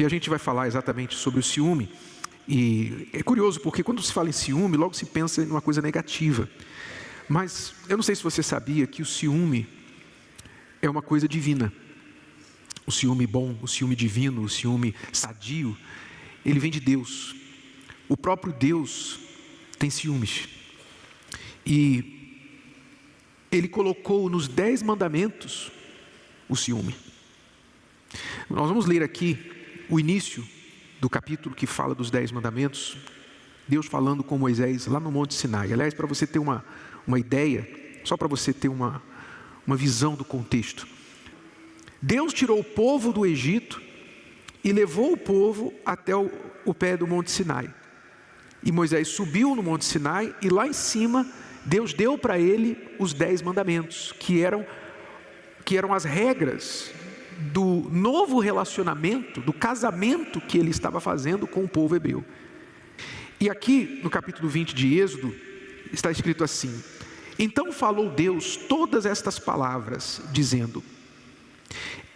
E a gente vai falar exatamente sobre o ciúme. E é curioso, porque quando se fala em ciúme, logo se pensa em uma coisa negativa. Mas eu não sei se você sabia que o ciúme é uma coisa divina. O ciúme bom, o ciúme divino, o ciúme sadio, ele vem de Deus. O próprio Deus tem ciúmes. E Ele colocou nos 10 mandamentos o ciúme. Nós vamos ler aqui o início do capítulo que fala dos 10 mandamentos. Deus falando com Moisés lá no Monte Sinai. Aliás, para você ter uma ideia, só para você ter uma visão do contexto. Deus tirou o povo do Egito e levou o povo até o pé do Monte Sinai. E Moisés subiu no Monte Sinai e lá em cima Deus deu para ele os 10 mandamentos, que eram as regras do novo relacionamento, do casamento que ele estava fazendo com o povo hebreu. E aqui no capítulo 20 de Êxodo está escrito assim: então falou Deus todas estas palavras, dizendo: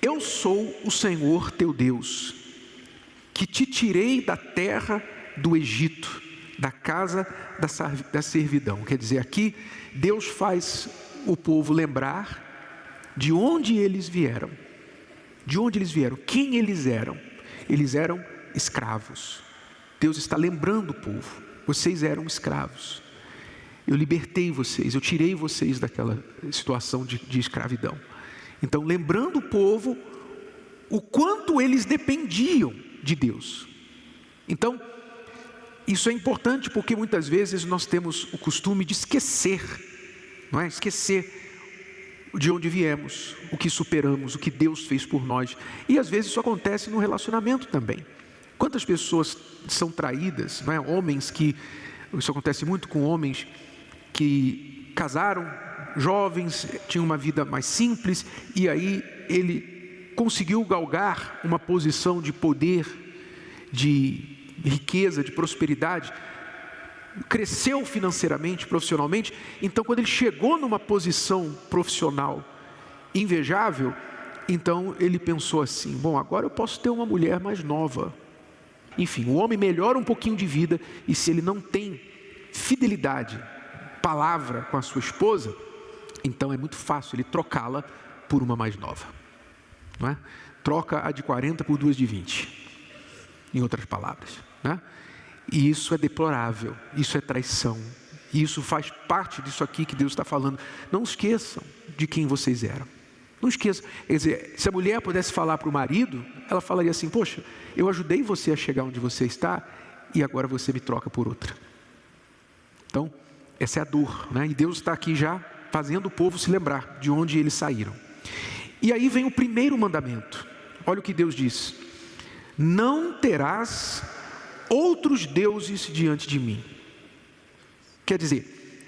eu sou o Senhor teu Deus, que te tirei da terra do Egito, da casa da servidão. Quer dizer, aqui Deus faz o povo lembrar de onde eles vieram. De onde eles vieram, quem eles eram. Eles eram escravos. Deus está lembrando o povo: vocês eram escravos. Eu libertei vocês, eu tirei vocês daquela situação de escravidão. Então, lembrando o povo o quanto eles dependiam de Deus. Então, isso é importante porque muitas vezes nós temos o costume de esquecer, não é? Esquecer de onde viemos, o que superamos, o que Deus fez por nós. E às vezes isso acontece no relacionamento também. Quantas pessoas são traídas, não é? Isso acontece muito com homens que casaram jovens, tinham uma vida mais simples, e aí ele conseguiu galgar uma posição de poder, de riqueza, de prosperidade, cresceu financeiramente, profissionalmente. Então quando ele chegou numa posição profissional invejável, então ele pensou assim: bom, agora eu posso ter uma mulher mais nova. Enfim, o homem melhora um pouquinho de vida, e se ele não tem fidelidade, palavra com a sua esposa, então é muito fácil ele trocá-la por uma mais nova, não é? Troca a de 40 por duas de 20, em outras palavras, né? E isso é deplorável, isso é traição, e isso faz parte disso aqui que Deus está falando. Não esqueçam de quem vocês eram. Não esqueçam. Quer dizer, se a mulher pudesse falar para o marido, ela falaria assim: poxa, eu ajudei você a chegar onde você está, e agora você me troca por outra. Então, essa é a dor, né? E Deus está aqui já fazendo o povo se lembrar de onde eles saíram. E aí vem o primeiro mandamento. Olha o que Deus diz: não terás outros deuses diante de mim. Quer dizer,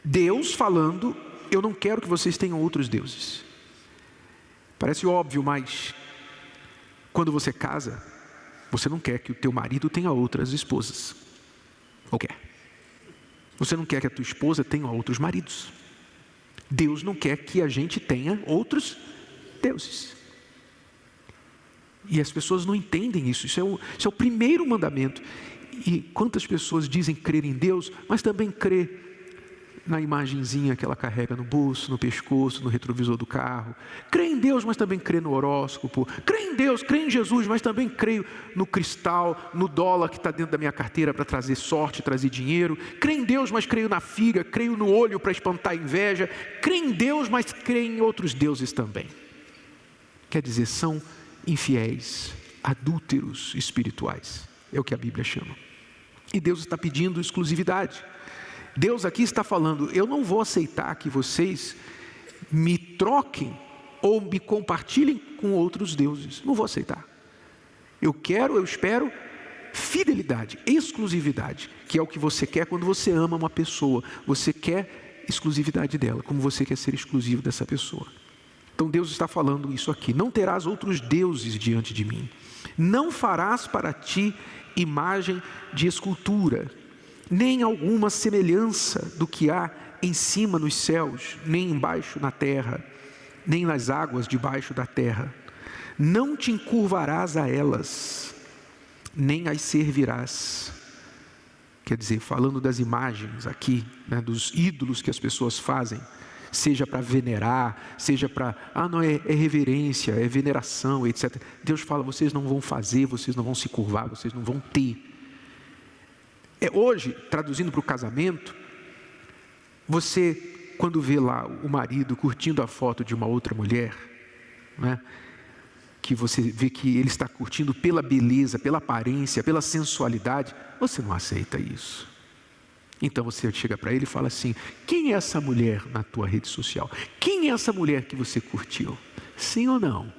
Deus falando: eu não quero que vocês tenham outros deuses. Parece óbvio, mas quando você casa, você não quer que o teu marido tenha outras esposas. Ou quer? Você não quer que a tua esposa tenha outros maridos. Deus não quer que a gente tenha outros deuses. E as pessoas não entendem isso. Isso é o primeiro mandamento. E quantas pessoas dizem crer em Deus, mas também crê na imagenzinha que ela carrega no bolso, no pescoço, no retrovisor do carro. Crê em Deus, mas também crê no horóscopo. Crê em Deus, crê em Jesus, mas também creio no cristal, no dólar que está dentro da minha carteira para trazer sorte, trazer dinheiro. Crê em Deus, mas creio na figa, creio no olho para espantar a inveja. Crê em Deus, mas crê em outros deuses também. Quer dizer, são infiéis, adúlteros espirituais. É o que a Bíblia chama. E Deus está pedindo exclusividade. Deus aqui está falando: eu não vou aceitar que vocês me troquem ou me compartilhem com outros deuses. Não vou aceitar. Eu espero fidelidade, exclusividade, que é o que você quer quando você ama uma pessoa. Você quer exclusividade dela, como você quer ser exclusivo dessa pessoa. Então Deus está falando isso aqui: não terás outros deuses diante de mim. Não farás para ti imagem de escultura, nem alguma semelhança do que há em cima nos céus, nem embaixo na terra, nem nas águas debaixo da terra. não te encurvarás a elas, nem as servirás. Quer dizer, falando das imagens aqui, né, dos ídolos que as pessoas fazem, seja para venerar, seja para, não, é reverência, é veneração, etc. Deus fala, vocês não vão fazer, vocês não vão se curvar, vocês não vão ter. Hoje, traduzindo para o casamento, você, quando vê lá o marido curtindo a foto de uma outra mulher, né, que você vê que ele está curtindo pela beleza, pela aparência, pela sensualidade, você não aceita isso. Então você chega para ele e fala assim, quem é essa mulher na tua rede social? Quem é essa mulher que você curtiu? Sim ou não?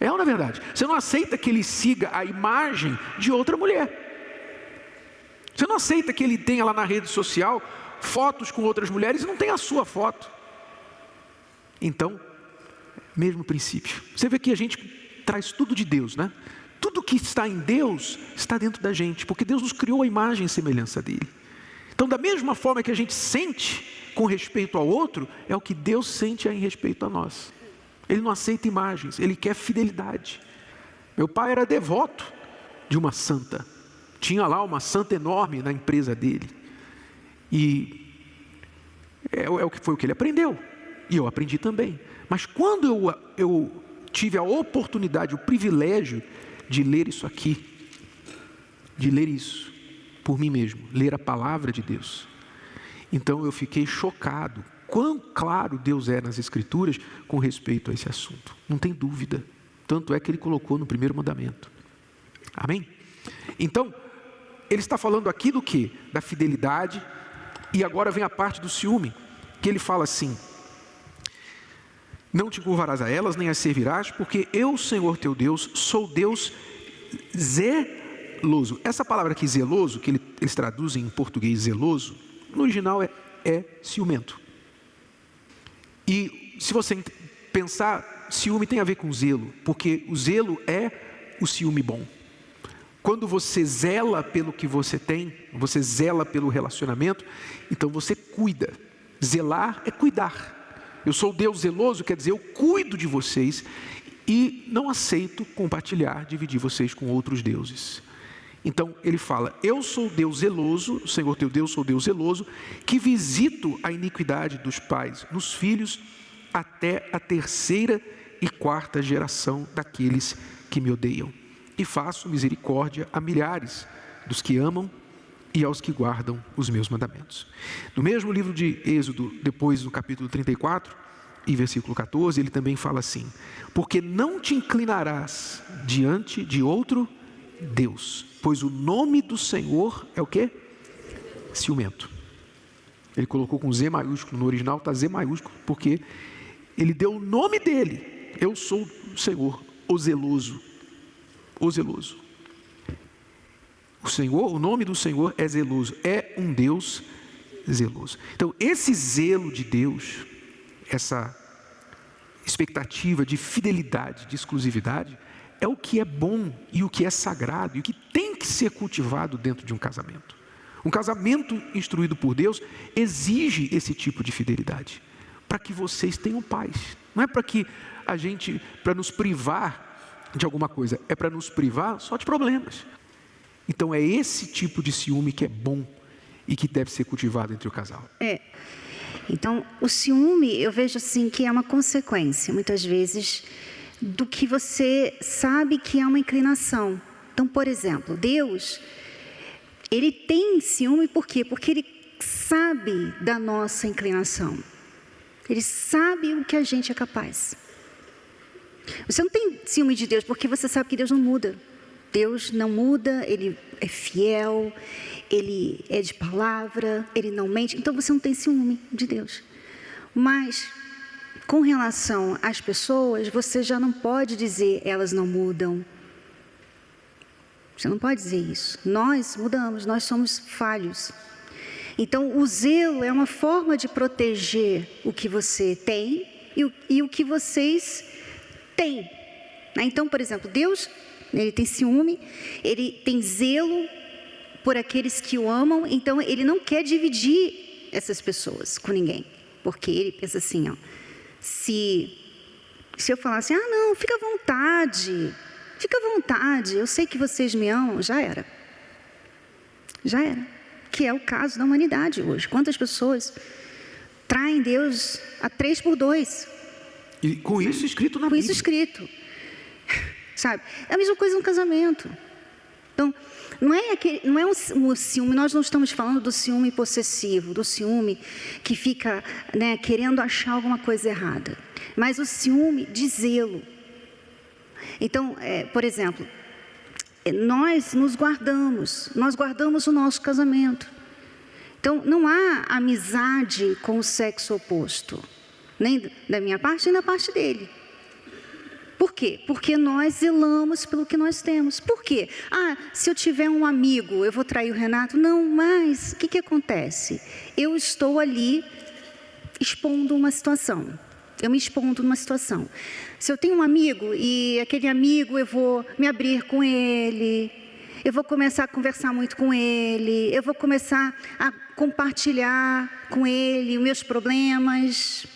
É ou não é verdade? Você não aceita que ele siga a imagem de outra mulher. Você não aceita que ele tenha lá na rede social fotos com outras mulheres e não tenha a sua foto. Então, mesmo princípio. Você vê que a gente traz tudo de Deus, né? Tudo que está em Deus está dentro da gente, porque Deus nos criou a imagem e semelhança dele. Então, da mesma forma que a gente sente com respeito ao outro, é o que Deus sente em respeito a nós. Ele não aceita imagens, ele quer fidelidade. Meu pai era devoto de uma santa. Tinha lá uma santa enorme na empresa dele. E foi o que ele aprendeu. E eu aprendi também. Mas quando eu tive a oportunidade, o privilégio de ler isso aqui, de ler isso por mim mesmo, ler a palavra de Deus, então eu fiquei chocado quão claro Deus é nas Escrituras com respeito a esse assunto. Não tem dúvida. Tanto é que ele colocou no primeiro mandamento. Amém? Então, ele está falando aqui do quê? Da fidelidade. E agora vem a parte do ciúme, que ele fala assim, não te curvarás a elas, nem as servirás, porque eu, Senhor teu Deus, sou Deus zeloso. Essa palavra aqui, zeloso, que eles traduzem em português zeloso, no original é ciumento. E se você pensar, ciúme tem a ver com zelo, porque o zelo é o ciúme bom. Quando você zela pelo que você tem, você zela pelo relacionamento, então você cuida. Zelar é cuidar. Eu sou Deus zeloso, quer dizer, eu cuido de vocês e não aceito compartilhar, dividir vocês com outros deuses. Então ele fala, eu sou Deus zeloso, o Senhor teu Deus, sou Deus zeloso, que visito a iniquidade dos pais nos filhos até a 3ª e 4ª geração daqueles que me odeiam. E faço misericórdia a milhares dos que amam e aos que guardam os meus mandamentos. No mesmo livro de Êxodo, depois no capítulo 34 e versículo 14, ele também fala assim, porque não te inclinarás diante de outro Deus, pois o nome do Senhor é o quê? Ciumento. Ele colocou com Z maiúsculo, no original está Z maiúsculo, porque ele deu o nome dele, eu sou o Senhor, o zeloso. O zeloso. O Senhor, o nome do Senhor é zeloso, é um Deus zeloso. Então, esse zelo de Deus, essa expectativa de fidelidade, de exclusividade, é o que é bom e o que é sagrado e o que tem que ser cultivado dentro de um casamento. Um casamento instruído por Deus exige esse tipo de fidelidade, para que vocês tenham paz. Não é para nos privar de alguma coisa, é para nos privar só de problemas. Então é esse tipo de ciúme que é bom e que deve ser cultivado entre o casal. Então o ciúme, eu vejo assim que é uma consequência, muitas vezes, do que você sabe que é uma inclinação. Então, por exemplo, Deus, ele tem ciúme por quê? Porque ele sabe da nossa inclinação. Ele sabe o que a gente é capaz. Você não tem ciúme de Deus porque você sabe que Deus não muda. Deus não muda, Ele é fiel, Ele é de palavra, Ele não mente. Então você não tem ciúme de Deus. Mas, com relação às pessoas, você já não pode dizer elas não mudam. Você não pode dizer isso. Nós mudamos, nós somos falhos. Então o zelo é uma forma de proteger o que você tem e o que vocês têm. Então, por exemplo, Deus, ele tem ciúme, ele tem zelo por aqueles que o amam, então ele não quer dividir essas pessoas com ninguém, porque ele pensa assim, se Se eu falar assim, não, fica à vontade, eu sei que vocês me amam, já era. Que é o caso da humanidade hoje. Quantas pessoas traem Deus a 3x2? E com isso escrito na Bíblia. Com isso escrito. Sabe? É a mesma coisa no casamento. Então, não é um ciúme, nós não estamos falando do ciúme possessivo, do ciúme que fica, né, querendo achar alguma coisa errada, mas o ciúme de zelo. Então, por exemplo, nós guardamos o nosso casamento. Então, não há amizade com o sexo oposto, nem da minha parte, nem da parte dele. Por quê? Porque nós zelamos pelo que nós temos. Por quê? Se eu tiver um amigo, eu vou trair o Renato? Não, mas o que acontece? Eu estou ali expondo uma situação. Eu me expondo numa situação. Se eu tenho um amigo e aquele amigo eu vou me abrir com ele, eu vou começar a conversar muito com ele, eu vou começar a compartilhar com ele os meus problemas.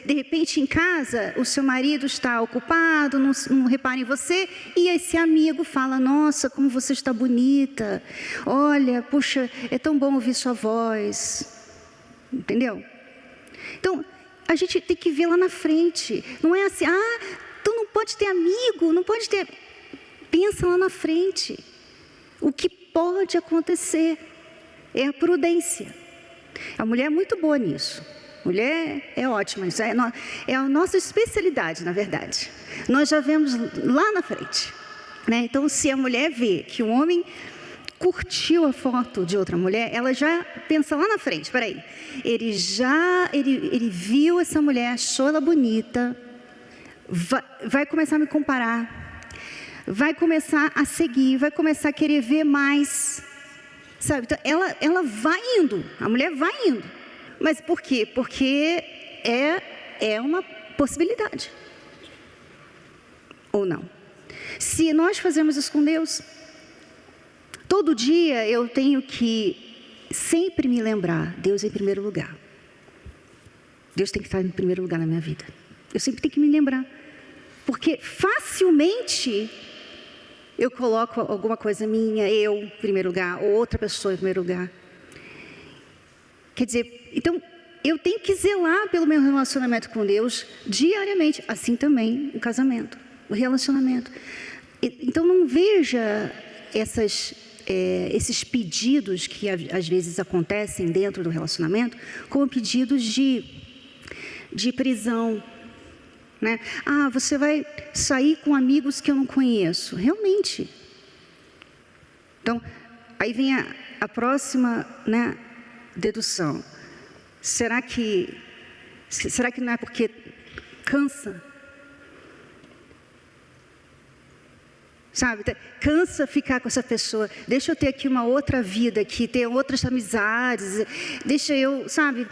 De repente, em casa, o seu marido está ocupado, não repara em você, e esse amigo fala, nossa, como você está bonita, olha, puxa, é tão bom ouvir sua voz, entendeu? Então, a gente tem que ver lá na frente, não é assim, então não pode ter amigo, não pode ter, pensa lá na frente, o que pode acontecer é a prudência, a mulher é muito boa nisso. Mulher é ótima, isso é a nossa especialidade, na verdade. Nós já vemos lá na frente, né? Então, se a mulher vê que o homem curtiu a foto de outra mulher, ela já pensa lá na frente, espera aí, ele viu essa mulher, achou ela bonita, vai começar a me comparar, vai começar a seguir, vai começar a querer ver mais, sabe? Então, ela vai indo, a mulher vai indo. Mas por quê? Porque é uma possibilidade. Ou não. Se nós fazemos isso com Deus, todo dia eu tenho que sempre me lembrar, Deus em primeiro lugar. Deus tem que estar em primeiro lugar na minha vida. Eu sempre tenho que me lembrar. Porque facilmente eu coloco alguma coisa minha, eu em primeiro lugar, ou outra pessoa em primeiro lugar. Quer dizer, então, eu tenho que zelar pelo meu relacionamento com Deus diariamente. Assim também o casamento, o relacionamento. Então, não veja esses pedidos que às vezes acontecem dentro do relacionamento como pedidos de prisão. Né? Você vai sair com amigos que eu não conheço. Realmente. Então, aí vem a próxima, né, dedução. Será que não é porque cansa? Sabe, cansa ficar com essa pessoa. Deixa eu ter aqui uma outra vida aqui, ter outras amizades. Deixa eu, sabe,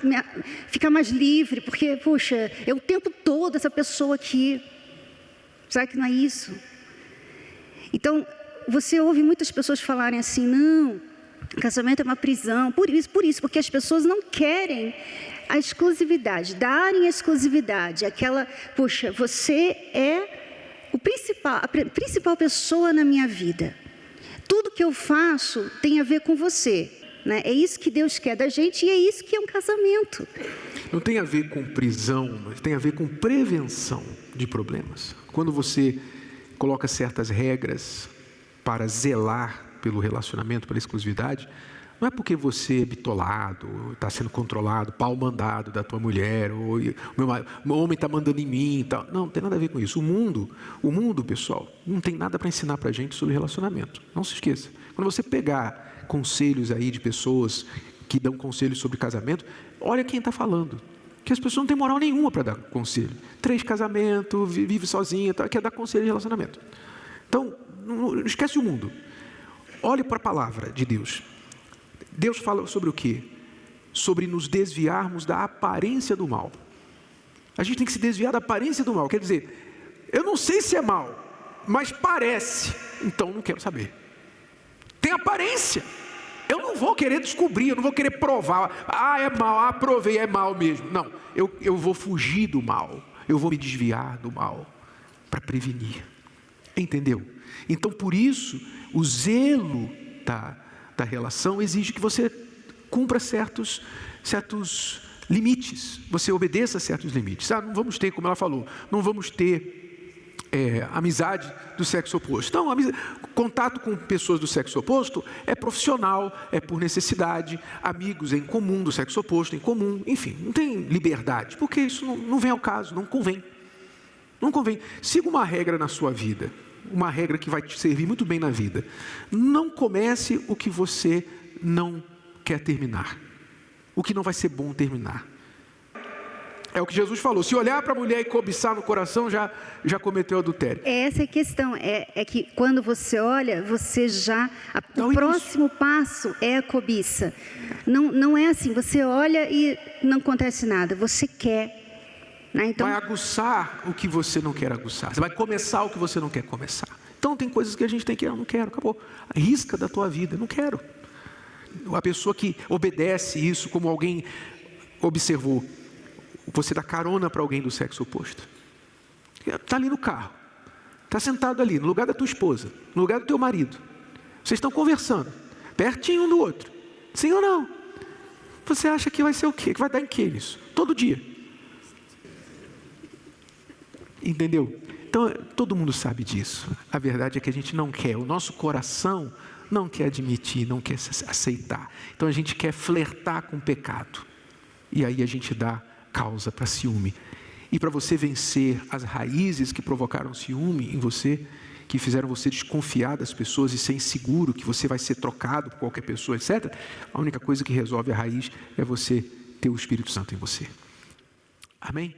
ficar mais livre, porque, poxa, é o tempo todo essa pessoa aqui. Será que não é isso? Então, você ouve muitas pessoas falarem assim, não, casamento é uma prisão, por isso, porque as pessoas não querem a exclusividade, darem a exclusividade, aquela, poxa, você é a principal pessoa na minha vida. Tudo que eu faço tem a ver com você, né? É isso que Deus quer da gente e é isso que é um casamento. Não tem a ver com prisão, mas tem a ver com prevenção de problemas. Quando você coloca certas regras para zelar pelo relacionamento, pela exclusividade, não é porque você é bitolado, está sendo controlado, pau mandado da tua mulher, ou meu homem está mandando em mim, tal. Não tem nada a ver com isso. O mundo, pessoal, não tem nada para ensinar para a gente sobre relacionamento. Não se esqueça. Quando você pegar conselhos aí de pessoas que dão conselhos sobre casamento, olha quem está falando. Que as pessoas não têm moral nenhuma para dar conselho. 3 casamentos, vive sozinha, tal, quer dar conselho de relacionamento. Então, não esquece o mundo. Olhe para a palavra de Deus. Deus fala sobre o quê? Sobre nos desviarmos da aparência do mal. A gente tem que se desviar da aparência do mal. Quer dizer, eu não sei se é mal, mas parece. Então não quero saber. Tem aparência. Eu não vou querer descobrir, eu não vou querer provar. É mal, provei, é mal mesmo. Não, eu vou fugir do mal. eu vou me desviar do mal para prevenir. Entendeu? Então, por isso, o zelo da relação exige que você cumpra certos limites, você obedeça a certos limites. Não vamos ter, como ela falou, não vamos ter amizade do sexo oposto. Então, contato com pessoas do sexo oposto é profissional, é por necessidade, amigos em comum do sexo oposto, em comum, enfim, não tem liberdade, porque isso não vem ao caso, não convém. Não convém. Siga uma regra na sua vida, uma regra que vai te servir muito bem na vida. Não comece o que você não quer terminar, o que não vai ser bom terminar. É o que Jesus falou, se olhar para a mulher e cobiçar no coração, já cometeu adultério. Essa é a questão, é que quando você olha, você já... O próximo passo é a cobiça. Não é assim, você olha e não acontece nada, você quer. Né? Então... Vai aguçar o que você não quer aguçar, você vai começar o que você não quer começar. Então tem coisas que a gente tem que, eu não quero, acabou. Risca da tua vida, não quero. A pessoa que obedece isso, como alguém observou, você dá carona para alguém do sexo oposto. Está ali no carro, está sentado ali, no lugar da tua esposa, no lugar do teu marido. Vocês estão conversando, pertinho um do outro. Sim ou não? Você acha que vai ser o quê? Que vai dar em quê isso? Todo dia. Entendeu? Então, todo mundo sabe disso. A verdade é que a gente não quer, o nosso coração não quer admitir, não quer aceitar. Então, a gente quer flertar com o pecado. E aí a gente dá causa para ciúme. E para você vencer as raízes que provocaram ciúme em você, que fizeram você desconfiar das pessoas e ser inseguro, que você vai ser trocado por qualquer pessoa, etc. A única coisa que resolve a raiz é você ter o Espírito Santo em você. Amém?